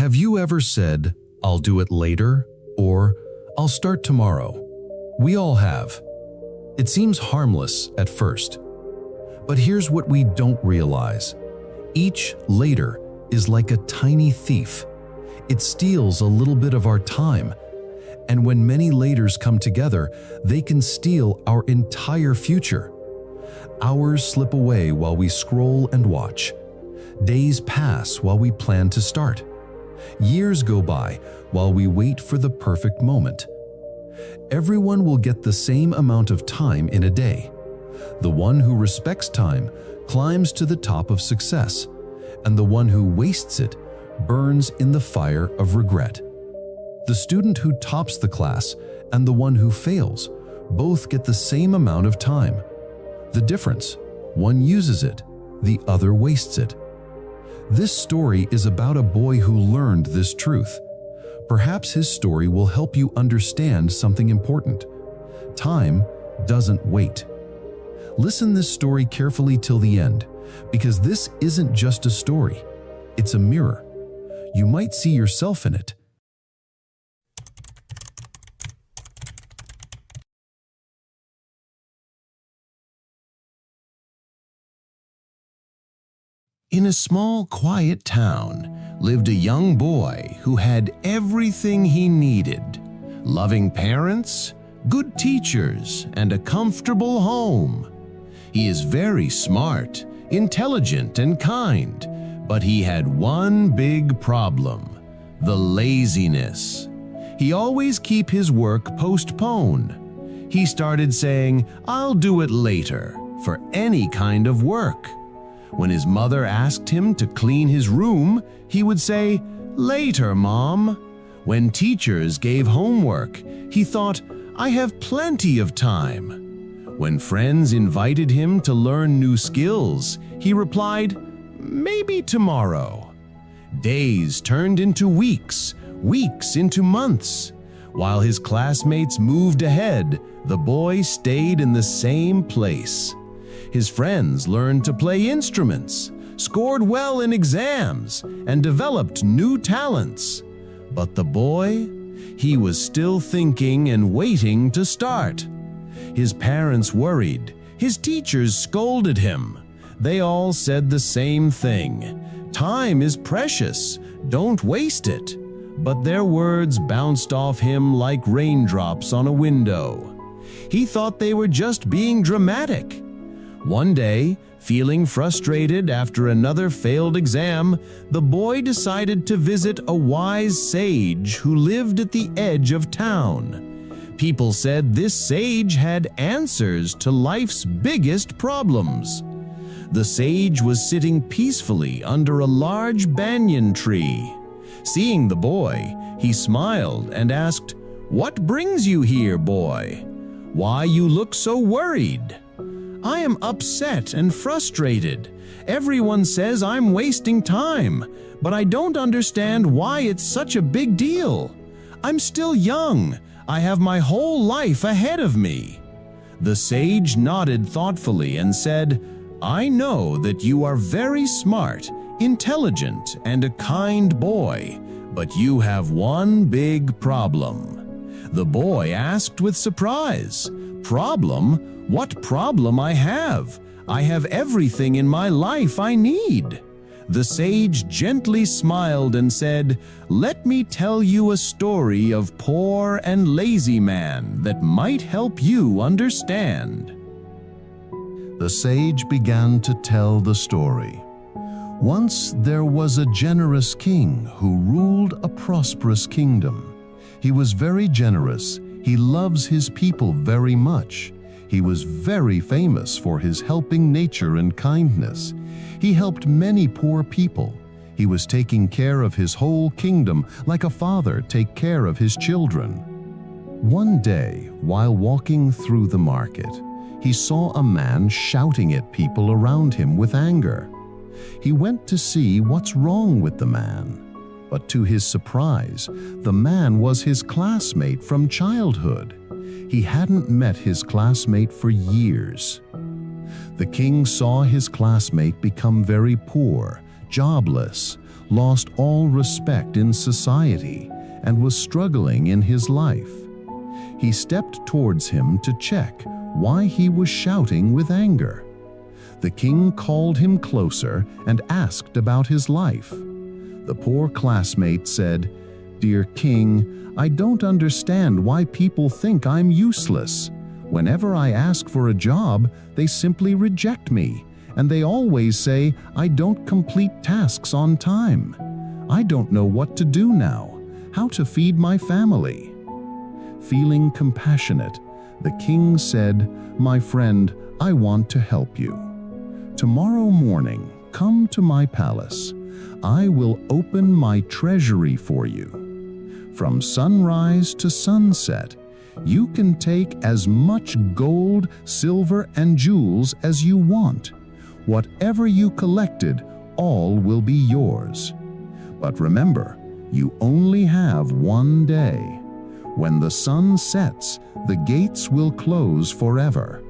Have you ever said, "I'll do it later," or "I'll start tomorrow"? We all have. It seems harmless at first. But here's what we don't realize. Each later is like a tiny thief. It steals a little bit of our time. And when many laters come together, they can steal our entire future. Hours slip away while we scroll and watch. Days pass while we plan to start. Years go by while we wait for the perfect moment. Everyone will get the same amount of time in a day. The one who respects time climbs to the top of success, and the one who wastes it burns in the fire of regret. The student who tops the class and the one who fails both get the same amount of time. The difference, one uses it, the other wastes it. This story is about a boy who learned this truth. Perhaps his story will help you understand something important. Time doesn't wait. Listen this story carefully till the end, because this isn't just a story, it's a mirror. You might see yourself in it. In a small, quiet town lived a young boy who had everything he needed: loving parents, good teachers, and a comfortable home. He is very smart, intelligent, and kind, but he had one big problem: the laziness. He always kept his work postponed. He started saying, "I'll do it later," for any kind of work. When his mother asked him to clean his room, he would say, "Later, Mom." When teachers gave homework, he thought, "I have plenty of time." When friends invited him to learn new skills, he replied, "Maybe tomorrow." Days turned into weeks, weeks into months. While his classmates moved ahead, the boy stayed in the same place. His friends learned to play instruments, scored well in exams, and developed new talents. But the boy, he was still thinking and waiting to start. His parents worried. His teachers scolded him. They all said the same thing: "Time is precious, don't waste it." But their words bounced off him like raindrops on a window. He thought they were just being dramatic. One day, feeling frustrated after another failed exam, the boy decided to visit a wise sage who lived at the edge of town. People said this sage had answers to life's biggest problems. The sage was sitting peacefully under a large banyan tree. Seeing the boy, he smiled and asked, "What brings you here, boy? Why you look so worried?" "I am upset and frustrated. Everyone says I'm wasting time, but I don't understand why it's such a big deal. I'm still young. I have my whole life ahead of me." The sage nodded thoughtfully and said, "I know that you are very smart, intelligent, and a kind boy, but you have one big problem." The boy asked with surprise, "Problem? What problem I have? I have everything in my life I need." The sage gently smiled and said, "Let me tell you a story of poor and lazy man that might help you understand." The sage began to tell the story. Once there was a generous king who ruled a prosperous kingdom. He was very generous. He loves his people very much. He was very famous for his helping nature and kindness. He helped many poor people. He was taking care of his whole kingdom like a father takes care of his children. One day, while walking through the market, he saw a man shouting at people around him with anger. He went to see what's wrong with the man. But to his surprise, the man was his classmate from childhood. He hadn't met his classmate for years. The king saw his classmate become very poor, jobless, lost all respect in society, and was struggling in his life. He stepped towards him to check why he was shouting with anger. The king called him closer and asked about his life. The poor classmate said, "Dear king, I don't understand why people think I'm useless. Whenever I ask for a job, they simply reject me, and they always say I don't complete tasks on time. I don't know what to do now, how to feed my family." Feeling compassionate, the king said, "My friend, I want to help you. Tomorrow morning, come to my palace. I will open my treasury for you. From sunrise to sunset, you can take as much gold, silver, and jewels as you want. Whatever you collected, all will be yours. But remember, you only have one day. When the sun sets, the gates will close forever."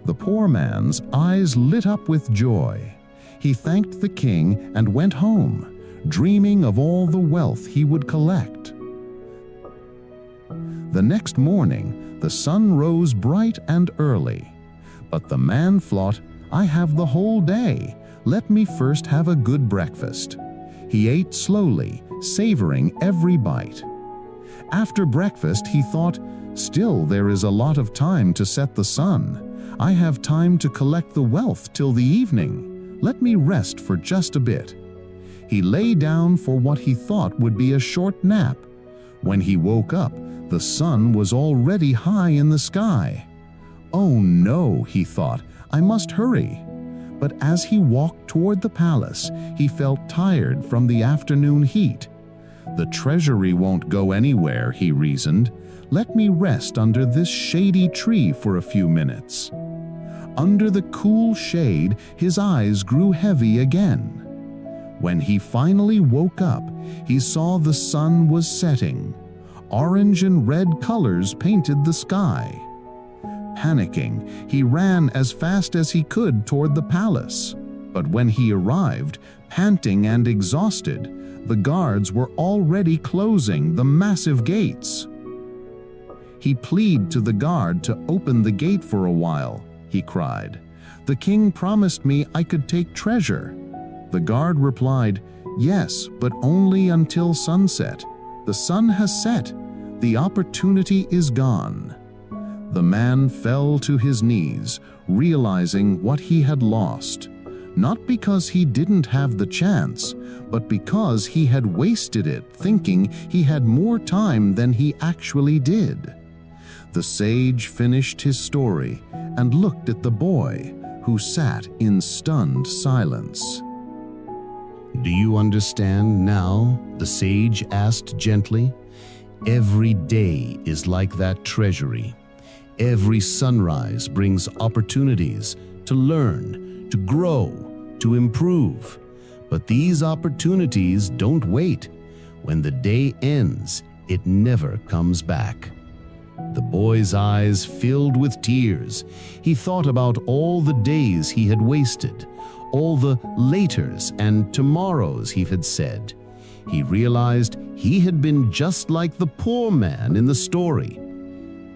The poor man's eyes lit up with joy. He thanked the king and went home, dreaming of all the wealth he would collect. The next morning, the sun rose bright and early. But the man thought, "I have the whole day. Let me first have a good breakfast." He ate slowly, savoring every bite. After breakfast, he thought, "Still, there is a lot of time to set the sun. I have time to collect the wealth till the evening. Let me rest for just a bit." He lay down for what he thought would be a short nap. When he woke up, the sun was already high in the sky. "Oh no," he thought, "I must hurry." But as he walked toward the palace, he felt tired from the afternoon heat. "The treasury won't go anywhere," he reasoned. "Let me rest under this shady tree for a few minutes." Under the cool shade, his eyes grew heavy again. When he finally woke up, he saw the sun was setting. Orange and red colors painted the sky. Panicking, he ran as fast as he could toward the palace. But when he arrived, panting and exhausted, the guards were already closing the massive gates. He pleaded to the guard to open the gate for a while. He cried, "The king promised me I could take treasure." The guard replied, "Yes, but only until sunset. The sun has set. The opportunity is gone." The man fell to his knees, realizing what he had lost. Not because he didn't have the chance, but because he had wasted it thinking he had more time than he actually did. The sage finished his story and looked at the boy, who sat in stunned silence. "Do you understand now?" the sage asked gently. "Every day is like that treasury. Every sunrise brings opportunities to learn, to grow, to improve. But these opportunities don't wait. When the day ends, it never comes back." The boy's eyes filled with tears. He thought about all the days he had wasted, all the laters and tomorrows he had said. He realized he had been just like the poor man in the story.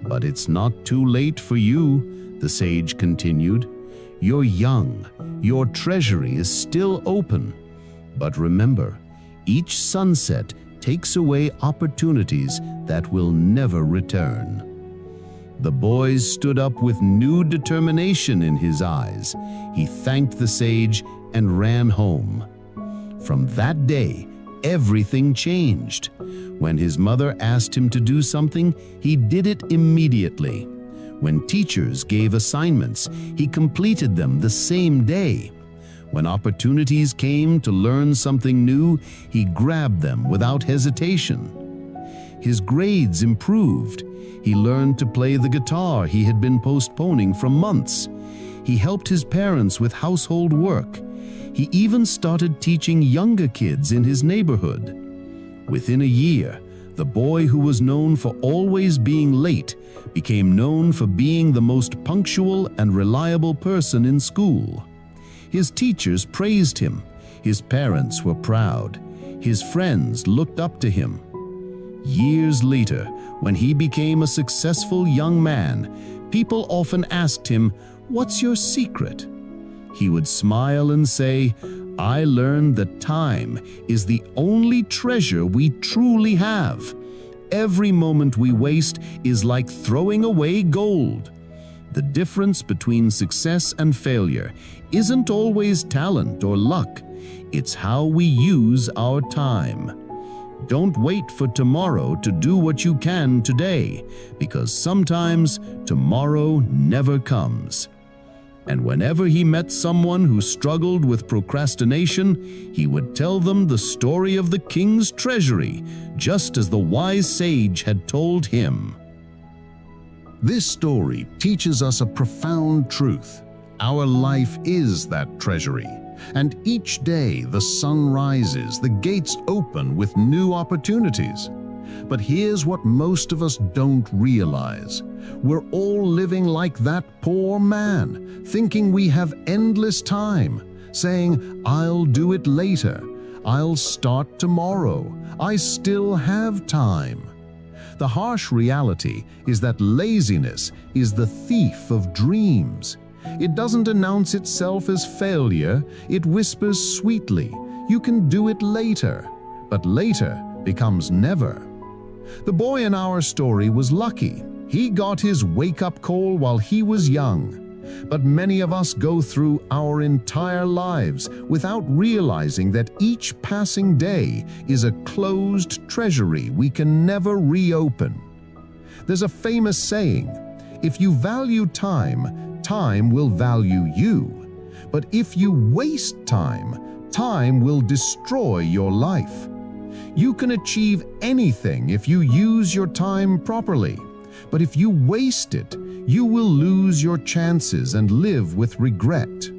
"But it's not too late for you," the sage continued. "You're young. Your treasury is still open. But remember, each sunset takes away opportunities that will never return." The boy stood up with new determination in his eyes. He thanked the sage and ran home. From that day, everything changed. When his mother asked him to do something, he did it immediately. When teachers gave assignments, he completed them the same day. When opportunities came to learn something new, he grabbed them without hesitation. His grades improved. He learned to play the guitar he had been postponing for months. He helped his parents with household work. He even started teaching younger kids in his neighborhood. Within a year, the boy who was known for always being late became known for being the most punctual and reliable person in school. His teachers praised him. His parents were proud. His friends looked up to him. Years later, when he became a successful young man, people often asked him, "What's your secret?" He would smile and say, "I learned that time is the only treasure we truly have. Every moment we waste is like throwing away gold." The difference between success and failure isn't always talent or luck. It's how we use our time. Don't wait for tomorrow to do what you can today, because sometimes tomorrow never comes. And whenever he met someone who struggled with procrastination, he would tell them the story of the king's treasury, just as the wise sage had told him. This story teaches us a profound truth. Our life is that treasury, and each day the sun rises, the gates open with new opportunities. But here's what most of us don't realize. We're all living like that poor man, thinking we have endless time, saying, "I'll do it later, I'll start tomorrow, I still have time." The harsh reality is that laziness is the thief of dreams. It doesn't announce itself as failure, it whispers sweetly, "You can do it later," but later becomes never. The boy in our story was lucky. He got his wake-up call while he was young. But many of us go through our entire lives without realizing that each passing day is a closed treasury we can never reopen. There's a famous saying, "If you value time, time will value you. But if you waste time, time will destroy your life." You can achieve anything if you use your time properly. But if you waste it, you will lose your chances and live with regret.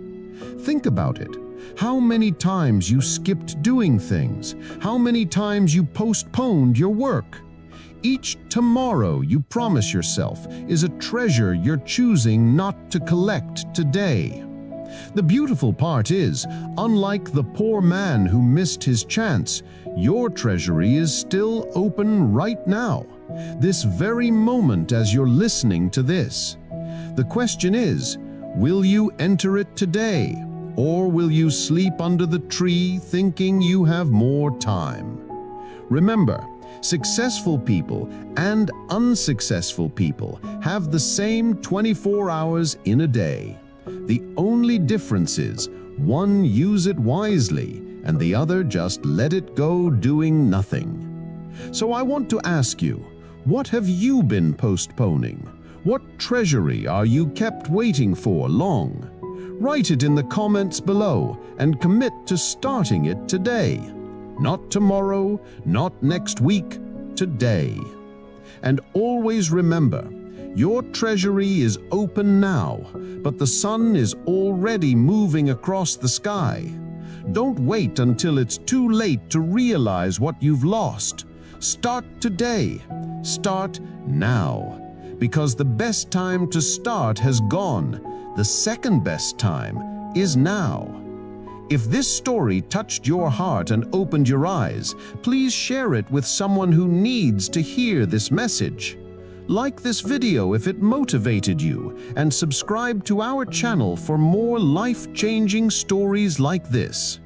Think about it. How many times you skipped doing things? How many times you postponed your work? Each tomorrow you promise yourself is a treasure you're choosing not to collect today. The beautiful part is, unlike the poor man who missed his chance, your treasury is still open right now, this very moment as you're listening to this. The question is, will you enter it today, or will you sleep under the tree thinking you have more time? Remember, successful people and unsuccessful people have the same 24 hours in a day. The only difference is, one use it wisely and the other just let it go doing nothing. So I want to ask you, what have you been postponing? What treasury are you kept waiting for long? Write it in the comments below and commit to starting it today. Not tomorrow, not next week, today. And always remember, your treasury is open now, but the sun is already moving across the sky. Don't wait until it's too late to realize what you've lost. Start today. Start now. Because the best time to start has gone. The second best time is now. If this story touched your heart and opened your eyes, please share it with someone who needs to hear this message. Like this video if it motivated you, and subscribe to our channel for more life-changing stories like this.